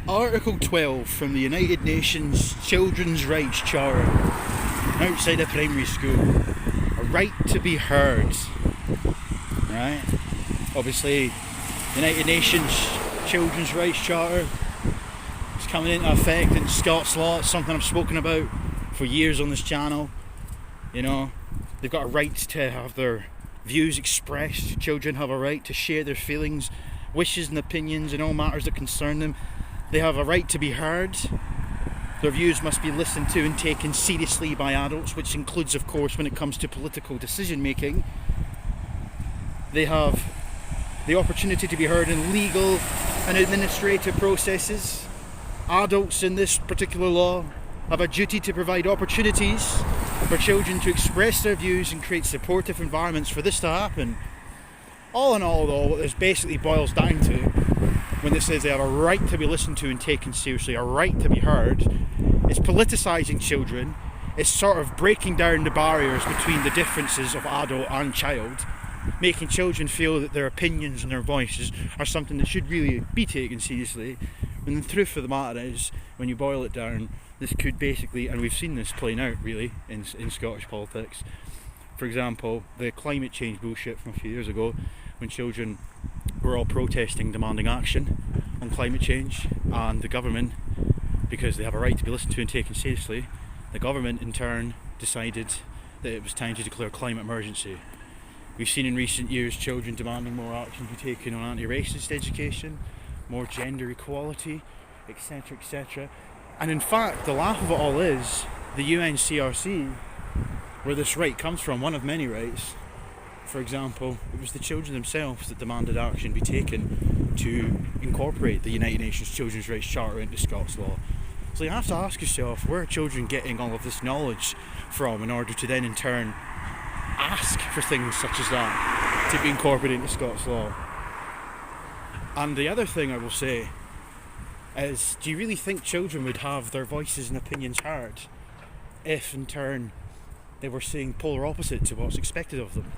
Article 12 from the United Nations Children's Rights Charter, outside a primary school, a right to be heard. Right? Obviously, United Nations Children's Rights Charter is coming into effect in Scots law. It's something I've spoken about for years on this channel. You know, they've got a right to have their views expressed. Children have a right to share their feelings, wishes and opinions in all matters that concern them. They have a right to be heard. Their views must be listened to and taken seriously by adults, which includes, of course, when it comes to political decision making. They have the opportunity to be heard in legal and administrative processes. Adults in this particular law have a duty to provide opportunities for children to express their views and create supportive environments for this to happen. All in all, though, what this basically boils down to, when it says they have a right to be listened to and taken seriously, a right to be heard, is politicising children. It's sort of breaking down the barriers between the differences of adult and child, making children feel that their opinions and their voices are something that should really be taken seriously. And the truth of the matter is, when you boil it down, this could basically, and we've seen this playing out really in Scottish politics. For example, the climate change bullshit from a few years ago, when children were all protesting, demanding action on climate change, and the government, because they have a right to be listened to and taken seriously, the government in turn decided that it was time to declare climate emergency. We've seen in recent years children demanding more action be taken on anti-racist education, more gender equality, etc, etc. And in fact, the laugh of it all is the UNCRC, where this right comes from, one of many rights. For example, it was the children themselves that demanded action be taken to incorporate the United Nations Children's Rights Charter into Scots law. So you have to ask yourself, where are children getting all of this knowledge from in order to then in turn ask for things such as that to be incorporated into Scots law? And the other thing I will say is, do you really think children would have their voices and opinions heard if in turn they were saying polar opposite to what's expected of them?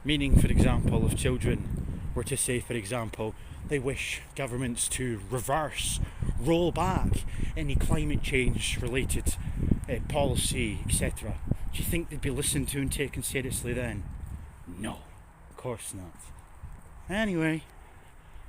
Meaning, for example, if children were to say, for example, they wish governments to reverse, roll back any climate change related policy, etc. Do you think they'd be listened to and taken seriously then? No, of course not. Anyway,